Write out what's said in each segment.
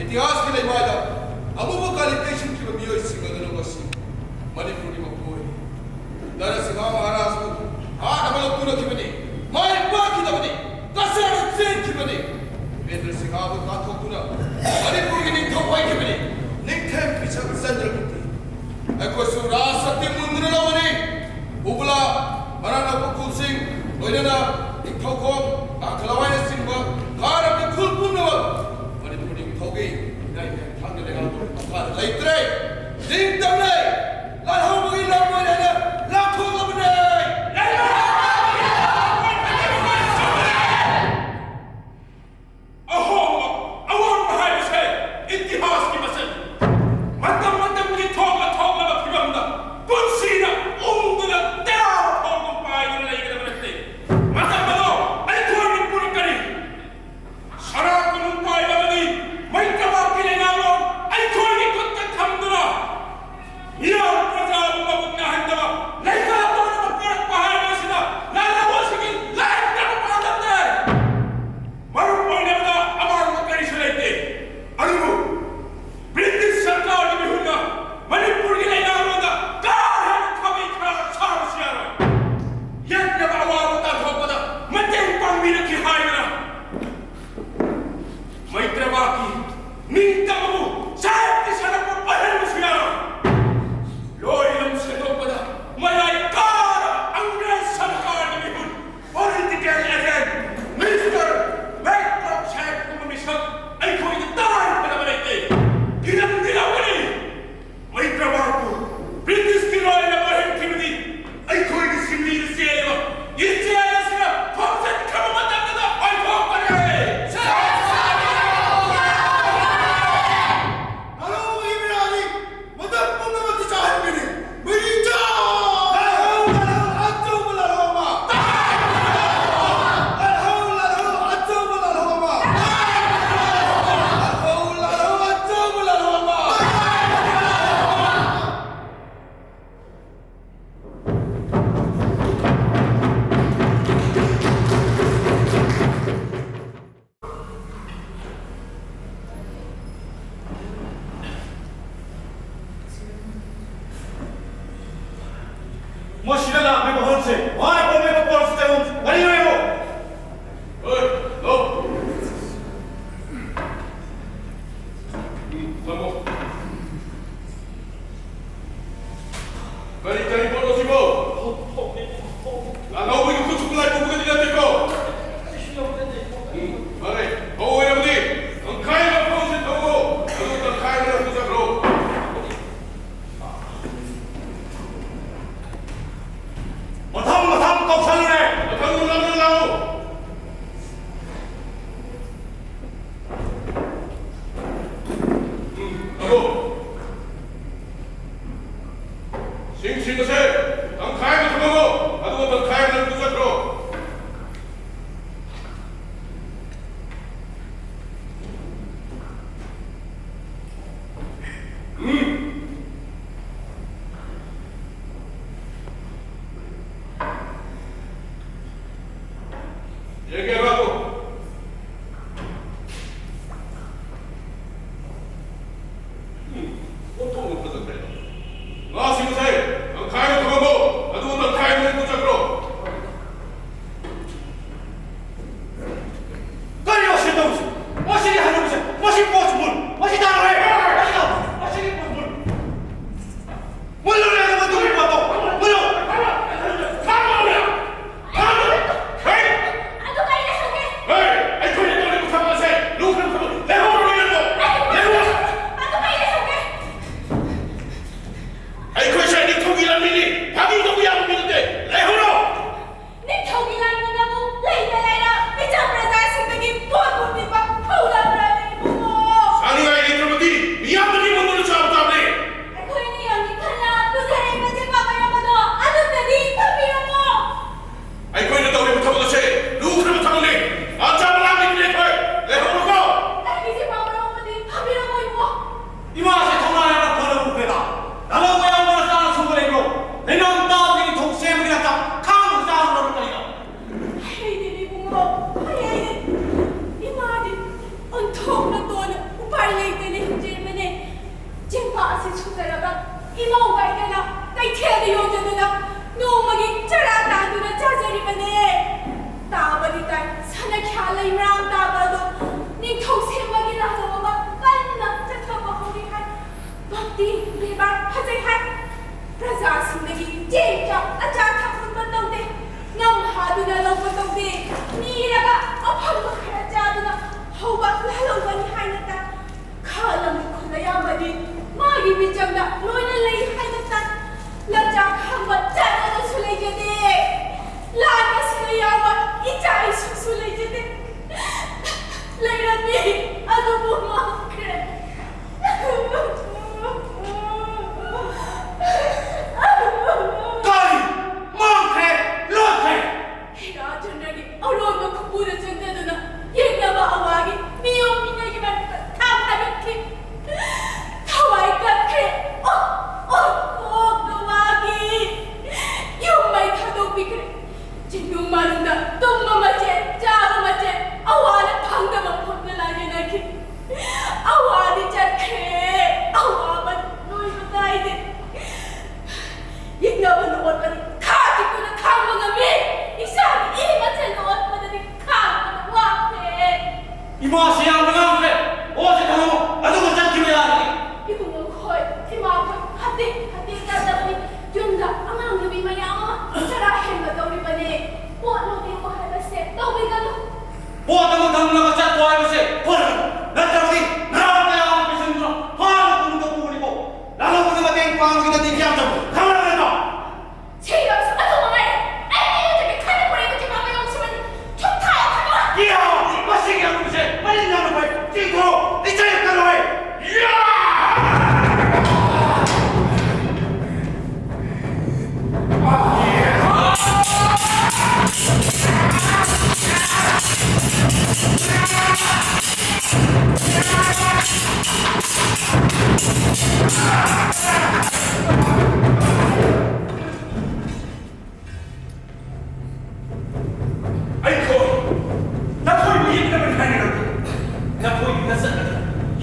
इतिहास के लिए मायदा अब वो क्वालिफिकेशन की बमियो इस सिंगल बसी मणिपुरी मकोई दरअसल महाराज को हाँ डबल पूरा की बनी माय बाकी दबनी कसर सेन की बनी वेदर सिंगाव का थोकुना मणिपुर की निंथो पाई की बनी निंथे पिछक संजल करती एको सुराज सत्य मुंद्र लवनी उबला मराना पुकुल सिंह लोयना निंथो को आखलावाने सिंह को कार अपने खुल पुनव Laitre, ding tamlay, lan ho mo ila 이렇게 하여라. 마이트라바키 닝따마무 짧게 살아볼 뻔한 것이야. 로이름 생각보다 마야이 까라 앙그란 사나카니 미훈 어린티kel 에겐 미스터 맥럽 샤이프 미션 아이코이드 따라할 뻔한 말했대. 기름 디라오니 마이트라바쿠 브리티스 기로이나 마힌 키무디 아이코이드 심리를 세레와 일제하였으나 범죄 가만만 잡는다. 아이코 빨리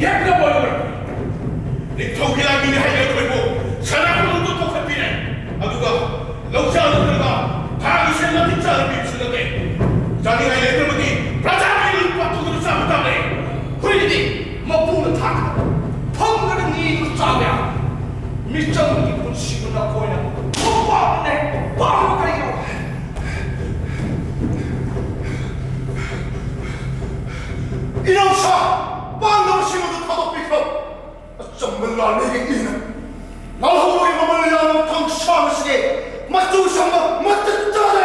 ꯌꯦꯛꯅꯕ ꯅꯤꯡꯊꯧꯒꯤꯔꯥꯒꯤꯅꯤ ꯍꯥꯏꯅ ꯑꯩꯈꯣꯏꯕꯨ ꯁꯅꯥꯄꯨꯔꯗ ꯇꯣꯛꯈꯠꯄꯤꯔꯦ ꯑꯗꯨꯒ ꯂꯧꯖꯥꯗꯨꯅ ꯊꯥꯒꯤꯁꯦ ꯃꯇꯤꯛ ꯆꯥꯅ ꯄꯤꯕꯁꯨ ꯅꯠꯇꯦ ꯆꯥꯅꯤꯡꯉꯥꯏ ꯂꯩꯇ꯭ꯔꯕꯗꯤ ꯄ꯭ꯔꯖꯥꯒꯤ ꯂꯨꯠꯄꯥꯛꯇꯨꯗꯨꯅ ꯆꯥꯕ ꯇꯥꯔꯦ ꯍꯨꯏꯗꯤ ꯃꯄꯨꯅ ꯊꯥꯛꯄ ꯐꯪꯗ꯭ꯔꯒ ꯅꯤꯗꯨꯅ ꯆꯥꯕ ꯌꯥ ꯃꯤꯆꯪꯒꯤ ꯄꯨꯟꯁꯤꯗꯨꯅ ꯑꯩꯈꯣꯏꯅ ꯄꯥꯝꯕꯅꯦ ꯄꯥꯝꯕ ꯀꯔꯤꯅꯣ 이놈사! 빵놈 시모도 타독비켜! 정말 나를 이기는 나하고의 몸을 위하여 덩치하시게 맞추고 상마 맞듣자네!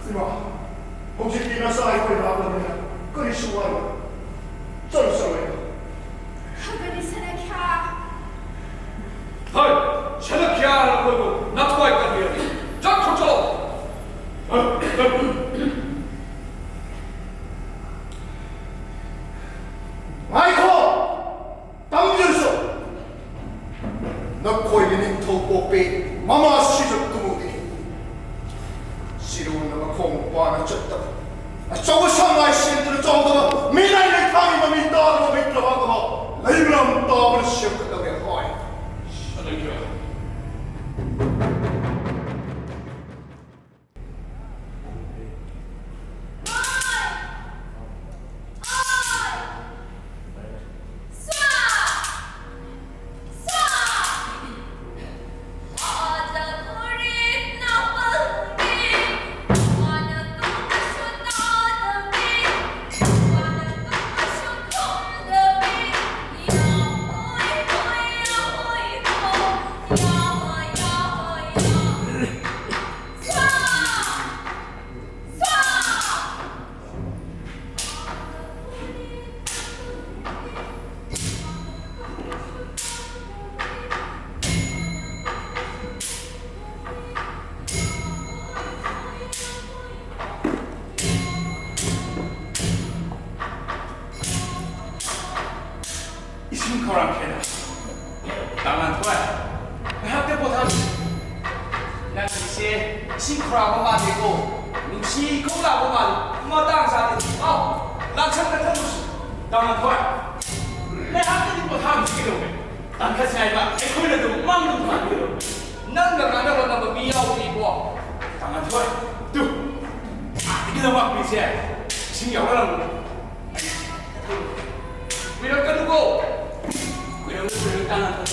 이마 혹시 비면서 알고 나보면 끓이시고하여 쩔싸워요 하가니 사나캬 헐! 샤나키아라고 하고 나토가 있다고요 자, खोचो! 아이고! 당전소! 너코에게 닌토뽀삐 마마 시적 두무디니 시루운 너가 공부하는 졌다 저거 상하이 신들은 정도가 미나이를 강이만 밀다하고 밀다하고 레이브람 떠버려 시역했다고 해 허이 샤들기야 심커랑캐다 나만 좋아해 학대보다 난 이제 심커라고 말이고 심커라고 말이 뭐 땅사는 난참 같은 모습 나만 좋아해 내 학대보다 하면 죽이려고 난 같이 알바 에코일러도 망도 만들어 난가 나라고 나도 미야오이고 나만 좋아해 또 이게 막 이제 신경 하라고 이럴까 두고 이런 것을 따는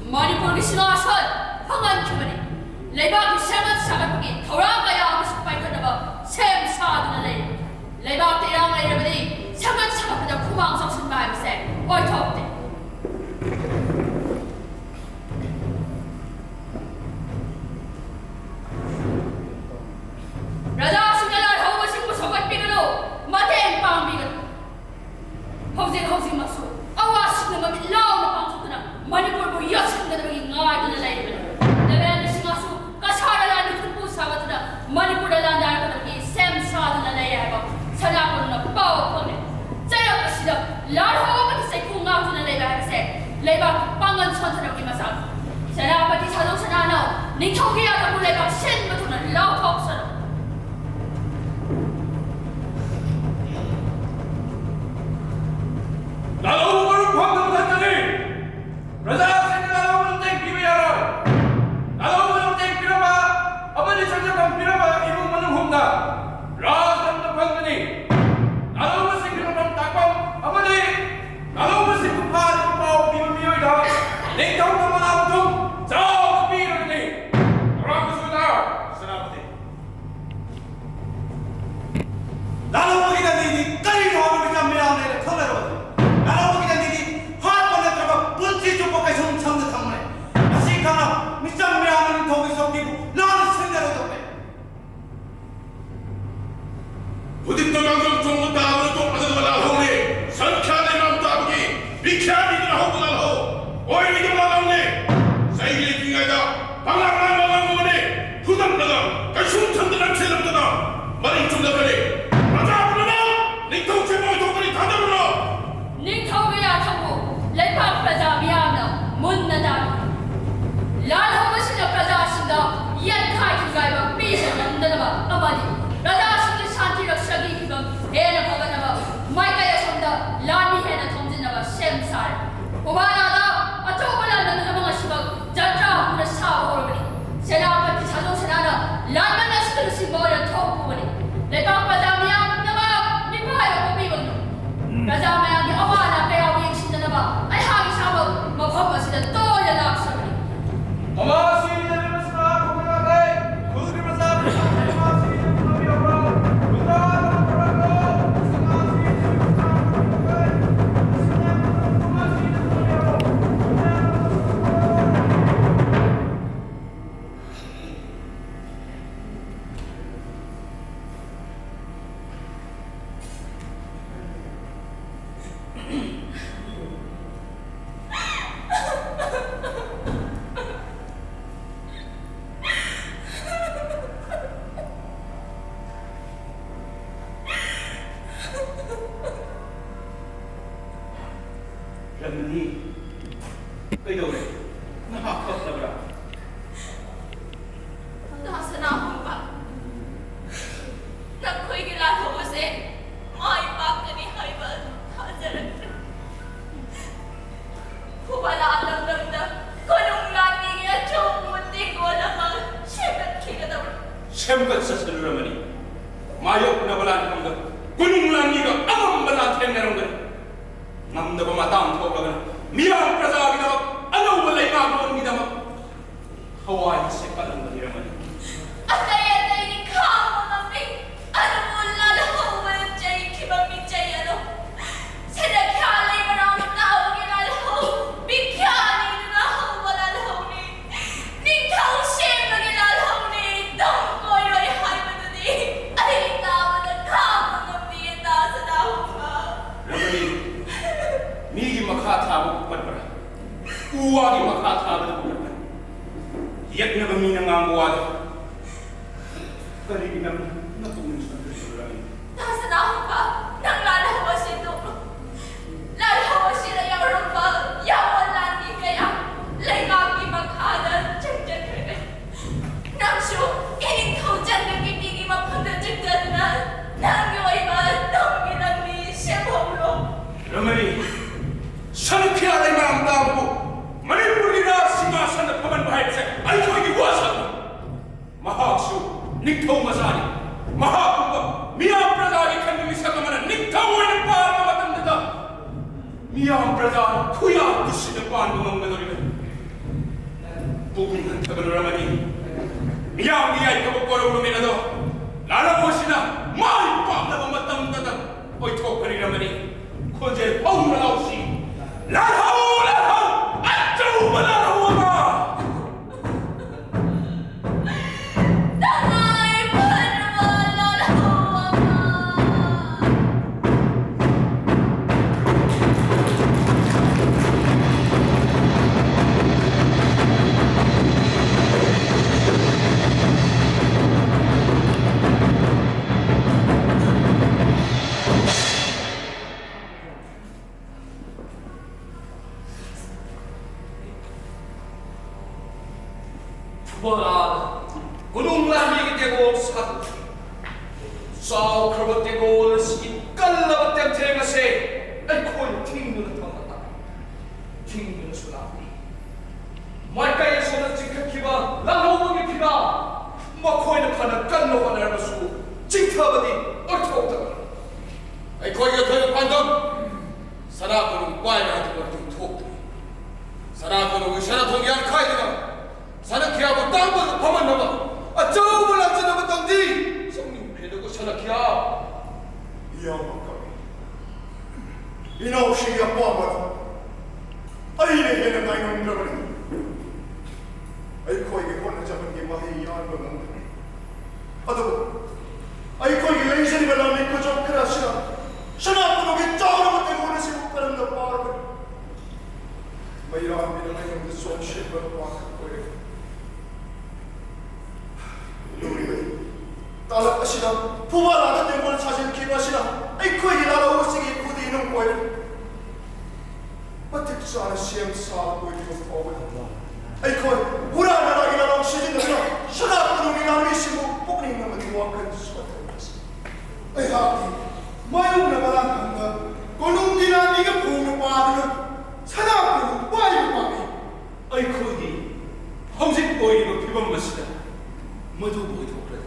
Manipuri sinasal hangan kemani leibag sangat sangat pergi thorang kaya aku sampai ke dalam sem sadu na leibag tirang lay beri sangat sangat pada kumang saksin bahaya besar oi top deh Raja sinala hawa sing musabat pigalo mateng pang bigat housing masuk awas na mamilaw na pang na Manipur mo yasin na naging ngay na nalay mo. Dahil na siya ngaso, kasaralan ng tupo sa bato na Manipur na lang dahil ka naging sem sa na nalay mo. Sana ko na bawa ko na. Sana ko sila, laro ko matisay kung nga ito nalay ba kasi. Laybang pangan sa na naging masang. Sana pati sa daw sa nanaw, ning chogi at ang laybang sin bato na lautok sa no. Lalo mo parang panggang tanda Raja sinalaw mo ng tayong pimayara. Nalaw mo ng tayong pirama. Aba ni sa kang pirama, imong manunghong na. Raja ng pangmani. Nalaw mo sa pirama takpang. Aba ni. Nalaw mo sa kupari ng pao pimamiyoy na. Ningkaw na mga abdong. Sao kapiro ni. Marang gusto na. 샘것 사슬러머니 마욕 나발한 한가 군웅란이가 아범발한 텐내는 남다고 마땅 토가가 미랑 프라자기다 아노발레 마고입니다 하와이 색깔은 거리라머니 아따이 카모나미 아노몰라라 호우의 제이 기방미 제이야노 세대 캬리 마라운 나오기랄 호우 미캬니나 호우발랄 호우니 닝타우 심르기랄 호우니 똥꼬이로이 하이브드니 아이 나와는 카모나미에 나서 나오가 러머니 미기 마카타고 ပတ်bara 우와기 마카타고 ပတ်옛날 미는 안고와도 그리기는 나쁜 소리라니 나서 나오가 낭 랄하와시도 랄하와시라 여름바 야월란니까야 레이마기 마카다 쟁쟁해 남쇼 이닝 토잔능이 니기마 펀드 증자드나 낭요이마 넘기남니 셰보로 러머니 산업회 안에 마음다하고 마니푸리라 시마산의 법안 바입세 알코이기 와서 마학수 닉토마사니 마하군가 미암프라자니 칸님이 사가마는 닉타오이는 바람을 맡습니다 미암프라자 투야 부시는 반동한 거리는 부분한 탑을 하마니 미암이야 이거 거로우르미나도 라라보시나 마이 밤나고 맡답니다 어이 토커리라마니 콘제 파우나우시 라하우 안쪽으로 라하우마 나나이 파르발랄하와마 보라 군웅란이기 되고 사도 싸우 크르버 되고 시기 깔라버 땜트레가세 아이코이 팅누는 탐났다 팅누는 수나비 말까의 손은 지켜키바 라호봉이 피가 마코이는 파는 깔로가 날마수 징타버디 얼토없다가 아이코이가 더는 반동 사나군은 과이라도 버튼 톡 사나군은 의사나 동의한 카이드가 사나키하고 땅보다 범한 놈아 저걸 남자 놈은 땅디 성님 배려고 사나키야 이양박감이 이나오시기가 뽀아마다 아이네게는 나이는 들어버린 아이코에게 혼을 잡은 게 마해 이해한 건 없는데 아도 아이코에게 왼손이 발라 믿고 좀 그라시나 셔나쁘노게 짜오르고 때고 오는 세국 가는 너 빠르고 마이라한 미련한 형들 쏜 실버는 와갖고 우리 따라하시나 부발하는 영혼을 사실 기도하시나 아이코에게 날아오고 쓰기 부디 이놈 거에 어택수 안에 시행사하고 있는 거고 아이코에 우라나라기나 나오 시진들이나 셔나쁘노게 나를 시고 뽑는 놈은 무악한 수가 되었어 아이하기 마이오나 바람한가 고농기나 니가 보는 바드는 사나쁘는 와이오 바비 아이코이 hom식 보이고 비범 것이다 모두 보이도 그래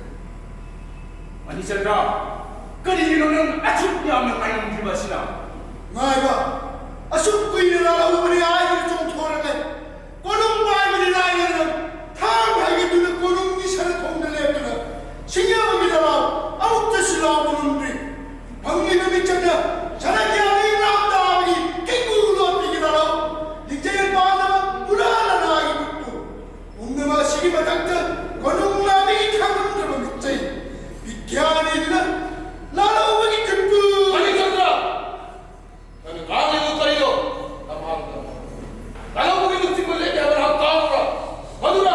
아니 셀라 끓이기로는 아춥야만 아이는 비마시나 나이가 아쉽구이는 알아보니 아이를 좀 토르네 꼬농바이들이 나이는 탕하게 두는 꼬농기 사는 동들 내두는 신경이더라 아무 뜻이 나오는데 방미는 있잖냐 자네게 아니 남다하기 깨꾸로 뛰기더라 이제는 마다만 우라나 나기 붙고 운명아 시기만 닥터 꼬농남이 강금들로 믿지 비켜아니들은 나라오기 급부 아니 견들아 나는 강의 못가리요 남한다 나라보기 눕지 몰래 대화를 하고 가오라 어두라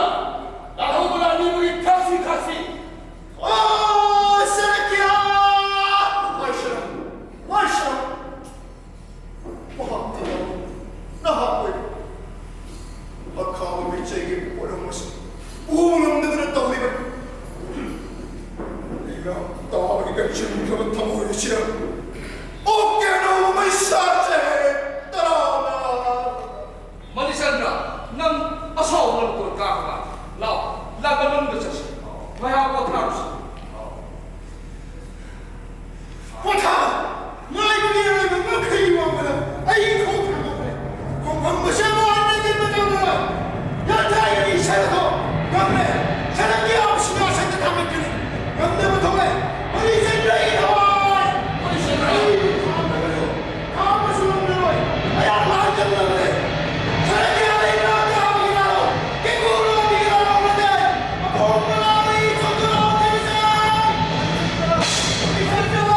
나라보라 미국이 가시 세레키야 와이시라 뭐하대요 나하고 아까워 미쳐에게 어려운 것은 우웅없는 떠오리면 내가 떠오리가 지금 타모르시라 어깨 넘으면 사제 따라오나 마디산드라 난 어서 오늘 걸 까가 라 나가는 것이지 마야고 타루시. 보다 마이비를 뭐 그리 와보라. 아이 공방을 공방무슨 뭐 하는 게 뭐냐면 여자들이 살아도 영래 사는 게 없으면 생각하면 되니 영내부터 왜 우리 생각이 나와. 우리 생각이 다음으로 무슨 놈들로 아야 완전 놈들 사는 게 아니라 다음이라고 개구로 비가 나오는데 공방이 저들어 되세요. 우리 생각아.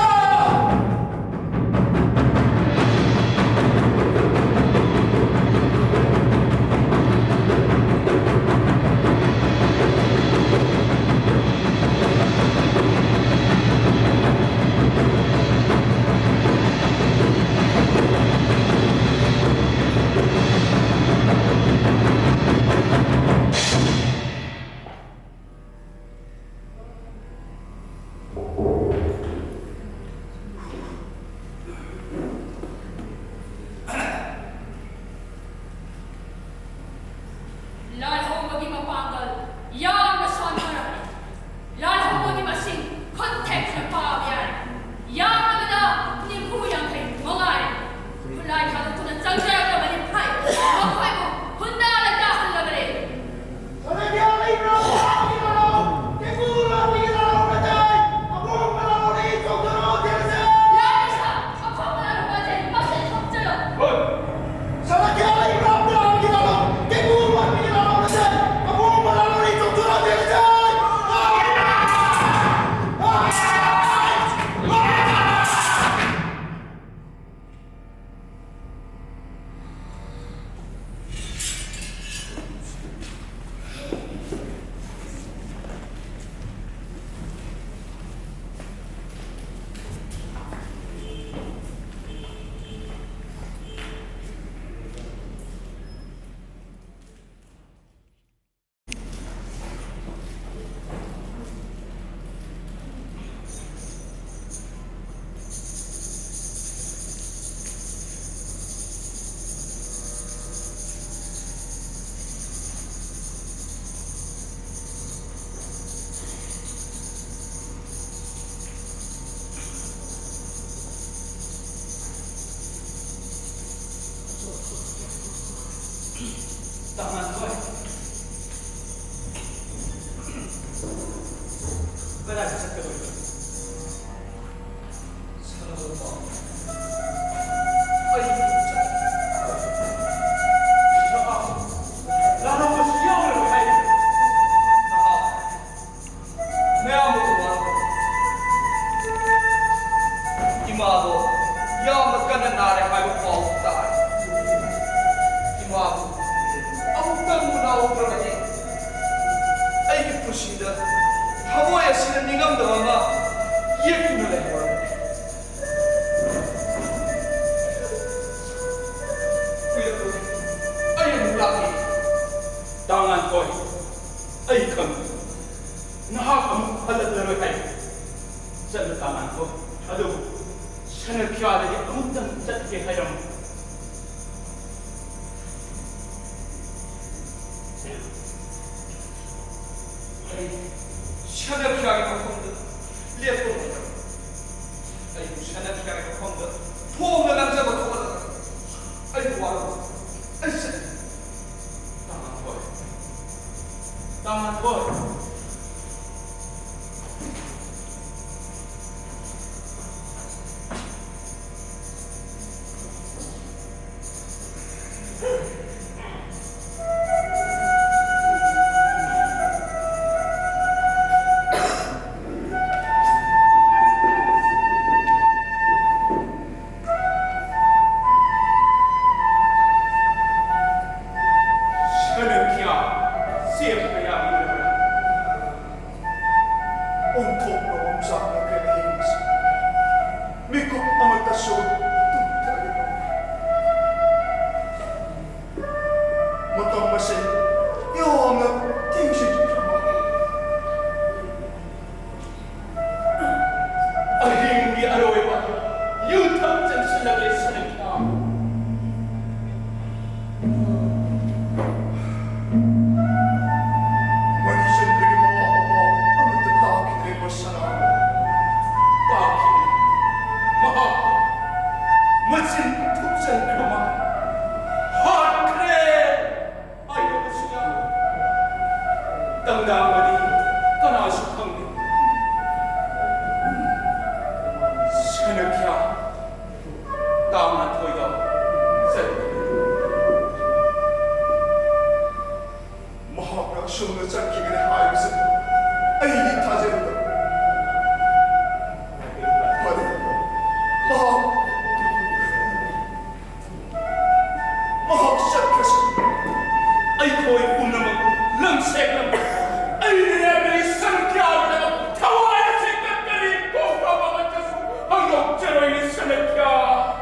lalhong mapanggal, yang nasanara, lalhong masing context na pabiyan, yang namada ni huyang kay mangay, kulay ka kung nagsagsayak na malipay, makoy mo, hunda nagdahan na rin. Lalisa, ako malaro ba dyan, masay kapsalo. Taman ko eh. Berada sa kabulo. Salamat po. Ay, lalo mo siya ulo ay. May amo ko ba? Imabo, yaw magkananari kayo po tayo. Imabo, 아무것도 나오고 그러더니 아이게 부시다 하모야 씨는 니감도 아마 예쁘는 애 그래도 아이 몰라기 당한 거이 아이 컴 나하고 할라들어 해 셀 당한 거 아도 샤넬 피하게 아무튼 짝게 하렴 샤넬피아게 바꾼다 리에포르다 아이고 샤넬피아게 바꾼다 포옹의 남자가 도와다 아이고 와라 아이씨 땅한 걸 당당하니 떠나시었네. 생각해 다음날 토이가 마음을 숨을 잡히기는 하여서 아이기 타제로다 마음 시작해서 ai thôi cùng là một lần xe lắm ai là bị sân cao là thao ai sẽ cắt cái đi cố gắng mà bắt cho ông ngọc chơi rồi đi sân cao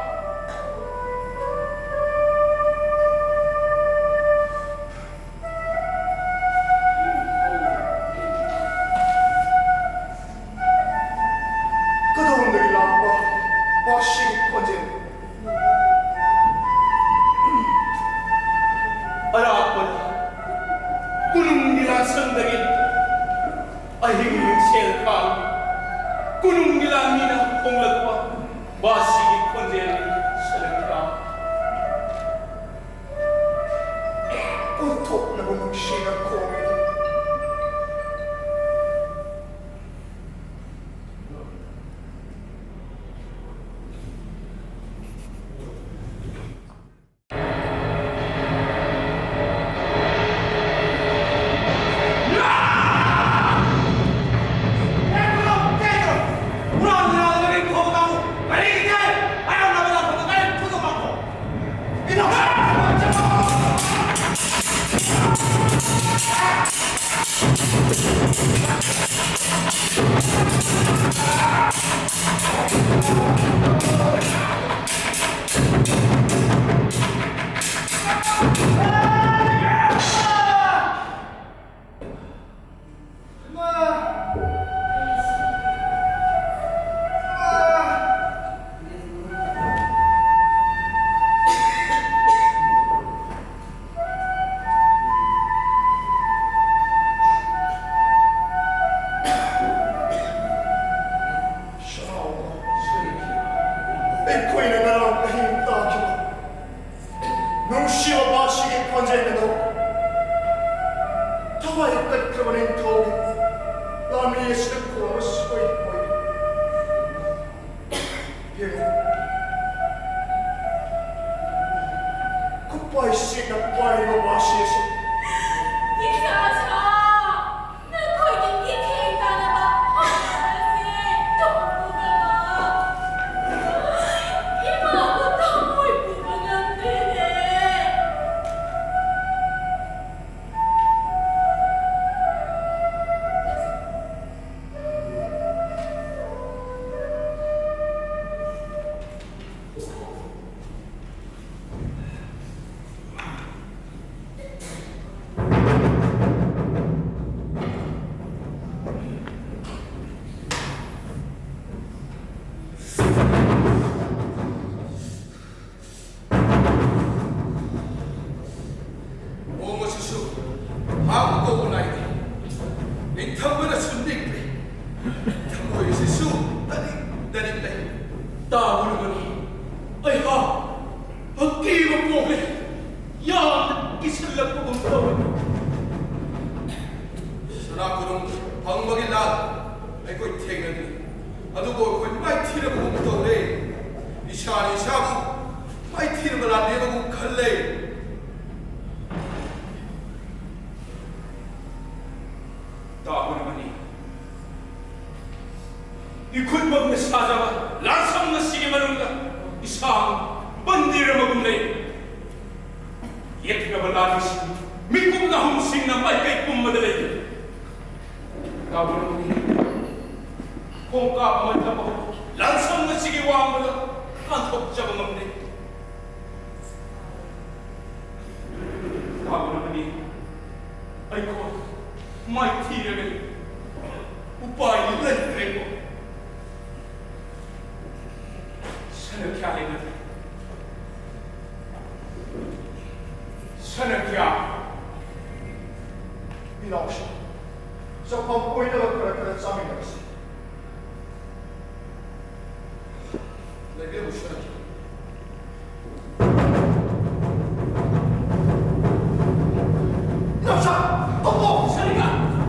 그동안 늘 나와 와시기 권제 알아보라 군웅기라 성덕이 아히기 셀카 군웅기라 미나 공력과 와시기 권제를 설득하 온통 나무 시가 공이 코인의 나라 힘 따키고 농시와 마시기 권제에도 타와의 끝그버린 더욱이 남이 예수를 구하고 쓰고 있고 비록 굿바이 씨가 빠이로 마시에서 자, 어머, 자리가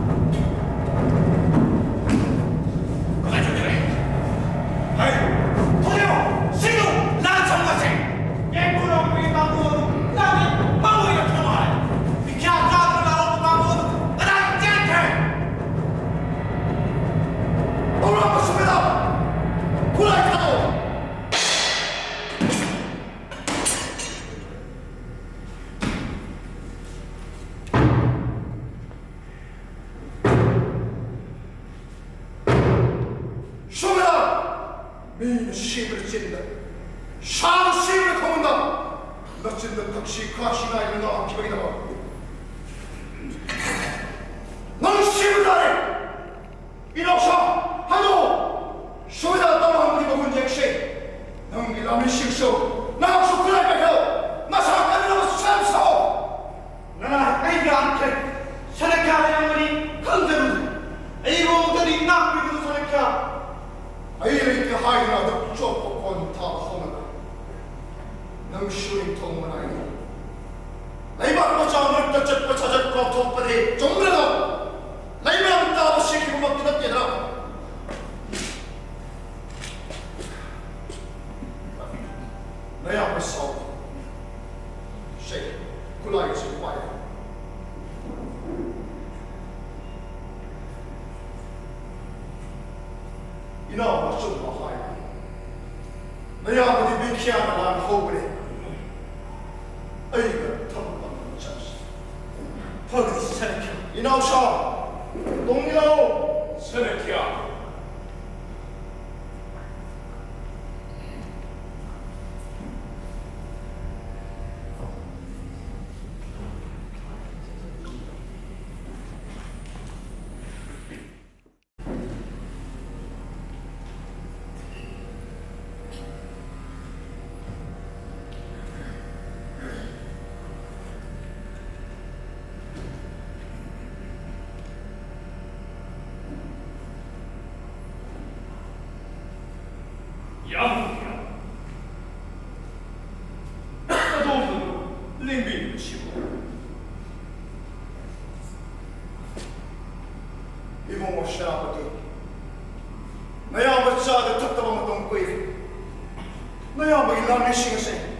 미는 시비를 찐다. 샤는 시비를 거문다. 나 찐다 탁시 가시나 이런 나 기백이다. 너는 시비를 다해. 이놈샤 하노 쇼이다 따라 한국이 먹은 잭시. 너는 라미 식쇼 나학쇼 그날 백혀. 나 사악하는 삼사오. 나나 아이한테 세네카의 양머리 건드는 에이로들이 납비고 세네카 아이를 하이나도 쪼꼬건 다 허나다. 능 슈링 통문 아이나. 나이박 마장을 떠쩍 찾을 것 톱바디 종그라도 나이면 따고 시키고 먹기다 깨달아. 내 앞에 싸우고 쉐이 굴라이지 와야. 이나와 좀 봐야. 내 아버지 미키아나 난 호그래. 아이가 탐방을 잡시. 버그리 세네카 이나오샤 동이나오. 세네키야. 양이야. 나도 없는 링비를 치고 이봉호 샤아버디 내 아버지 자들 탁tabang tungkoy. 내 아버지 라미 싱세.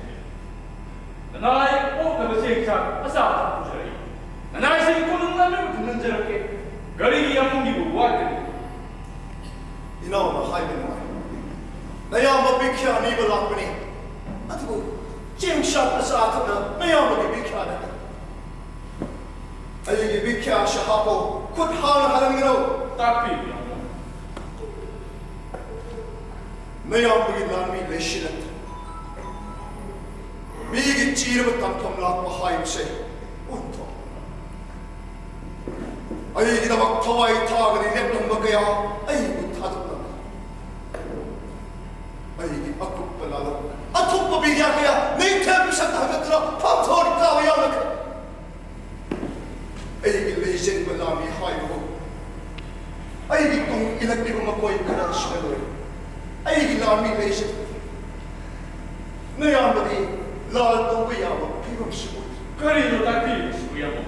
나나의 오가는 생각 아싸 부자리. 나나의 생고는 나를 듣는 저렇게 거리기 양문기고 왔더니 이나오나 하이면 내 아버지 비키아 니블 라프니. 아이고 징샷 아싸트나 내 아버지 비키아다. 아이기 비키아 샤하고 굿 하는 게로 딱비 내 아버지 라미 레시렛. 미기 찌르고 땅통 락고 하임세 운터. 아이기다 막 터와이 타그니 냅던 먹어야 아이고 타득나. 아이기 아쿠빨라로 아토빠 비기야그야 내 태비샷 하겠더라 팜토리 까와야 먹어. 아이기 레이젠 발라미 하이고 아이기 똥 일학비고 먹고 있거나 시내로이 아이기 라미 레이젠 내 아버지 라도 야고 피금시고 거리도 딱비 수야모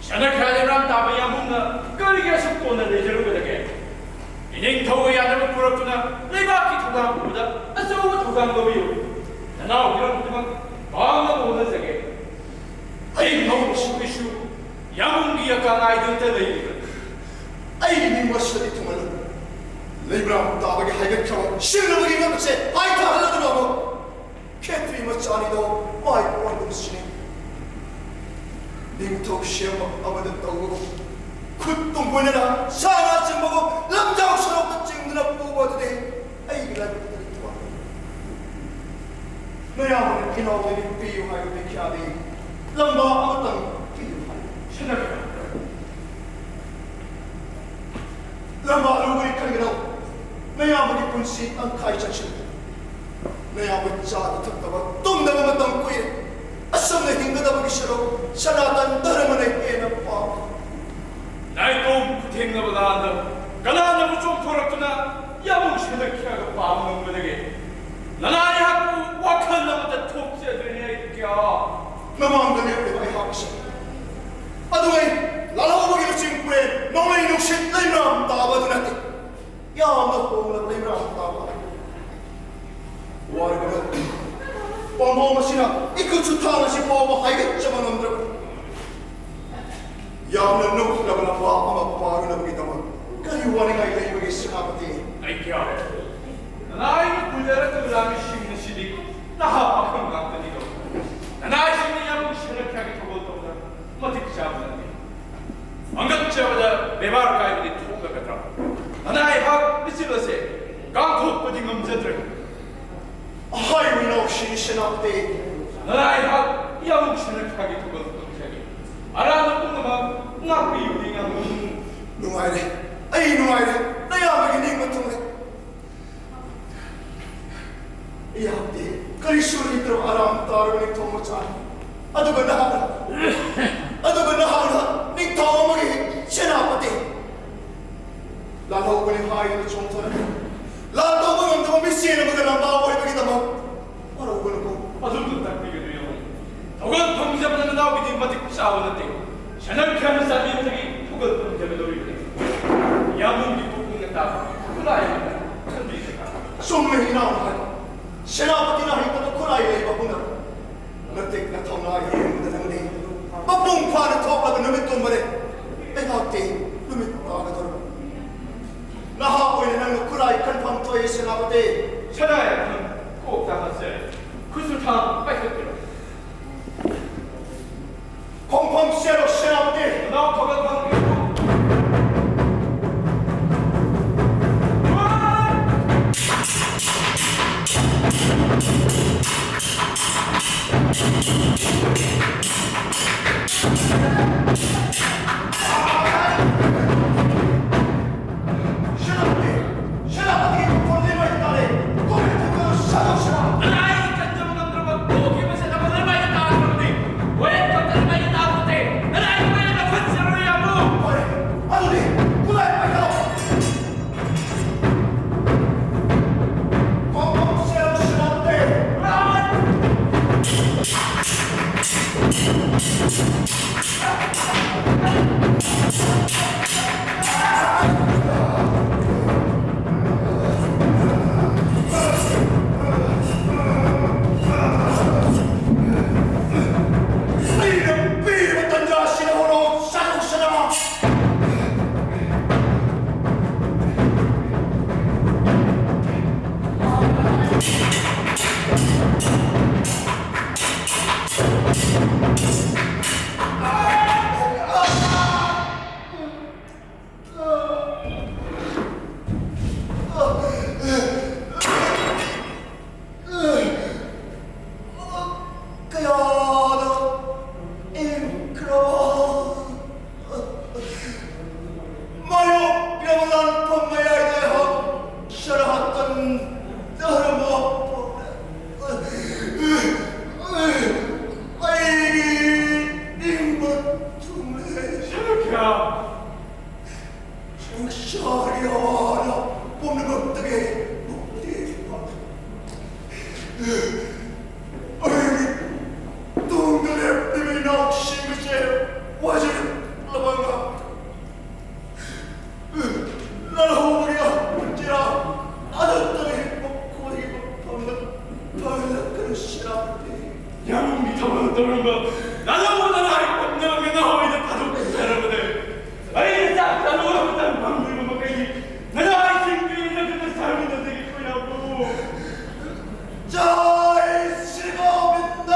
샤나카리랑 다바야문가 거리게 속도는 내저로 그렇게 인행 더위 안으로 부럽구나 내 바퀴 도감보다 아싸우고 도감법이요 나나 오기랑 보지만 마음은 오는 세계 아이 너무 시비슈 야문기 약간 아이들 때문에 아이기 민머시더니 통하는 레이브람 따박이 하이백혀고 실르버기 명세 아이타 하려더라고 캐트리 멋짜니도 마이크 원금시니 닝톡 시험 아무든 떠오고 굿동 보내라 사나 증보고 남자 옥수로 찍느라 뽑아도 아이기 라이브들이 좋아 내 아버는 기나오니 비유하여 비키하니 람바 아무튼 비유하여 신나게 람바 루그리 칼기라고 내 아버지 분시 안 카이자실 내 아버지 자도 탁다가 똥나무만 똥꾸이래 아썸내 힘들다 보기 싫어 사나단 더러만에 해나 봐 나이 또 부탱나보다 한다 가나나무 좀 돌았구나 야봉 신나키하고 마음은 거되게 나나이 하고 wak한 나보다 톱지어들이야 이렇게야 나만 그냥 내가 하고서 아동이 라라오보기로 찡꾸에 너의 육신 레이브람 따바두나티 야 너 뽕나 레이브람 따바 와르그라 뻔뻔마시나 이그 주타하나시 보고 하이겠지만 놈들아 야는 누구라고나 봐 아마 빠르나 보기다만 그리 와리가 이레이브기 스나바티 아이키야 나나이 불자라 그라미 심는 시디 나하 박한 강더니도 나나이 심는 야봉 신나키하게 저것도보다 어떻게 잡으는데 안각자보다 매바를 까이더니 통과 같더라 나나이 학 미치러세 강토 뿌딩 음자들 Ay, winawshi senapati. 나이가 야묵신을 타기 두고 동생이 알아는 꿈나마 나쁘이 우리가 Nungaire. Ay, nungaire. Naya beginning matungay. Iyapti. Karisuri itro aram taro ni tomo chan. Aduga nahana. Ni tomo magi senapati. Lalo ko ni hayi ni chongtara. Lalo ko ng tamo misina magandang bawa ay magitama. Araw ko na ko. 아들도 딱 비교돼요. 더건 동자보다는 나오기 전부터 싸우는데 저녁 하는 사람들이 혹은 동자를 노리는데 야문기 뽑는다. 그라야 컨디션가. Summa hinaw. Senapati na hita ko kulay ay babunga. Natik na taw na hiyong dadangli. Babung pa na taw laban numit ko mare. Ay hati numit pa na taro. Nahapoy na nang kulay kanpang toy senapati. 천하에 꼭 나갔어요. 그 술탕 뺏겼더라. Kompang sero senapati. 나 거기 Senapati ko problema itali. Komento ko sa 나이 간장을 만들어봐 고기면서 나가 얼마나 나왔는데 왜 깜짝 많이 나오는데 나이 많이 나왔어 뭐 Ano di? Kulay pa ikaw! Kompang sero senapati. Pili matanda sinahulog sa sana. Kaya na ingkro mayo pinawalan pamayay tayo sa lahat ng dharma ay imbatungle 저녁이야 정샤리야나 봄나갑다게 목대파 동그래 삐미 나오신 것이 와지는 라방가 나는 호물이야 문제라 아들딸이 먹고 이거 밤에 그릇이라는데 야문기 타고 떠는 거 나는 아이 꼼짝하게 나와 이제 가족 여러분들 아이 딱 나는 오늘부터 방들고 먹기 나는 아이 생기는 그때 삶이 되겠고요 잘 시간입니다.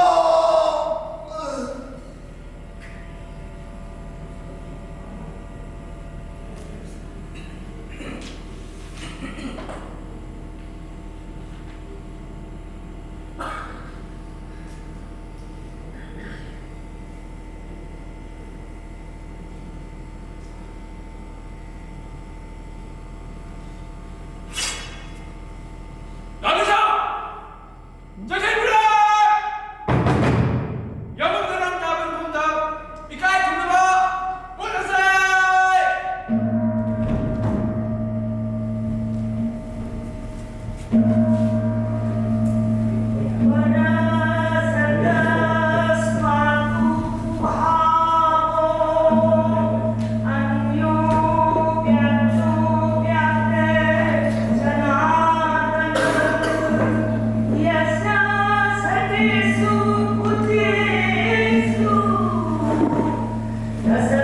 남이사! 저기입니다! 여러분들은 답은 공답 이까이 듣는가? 보내세요! Yes,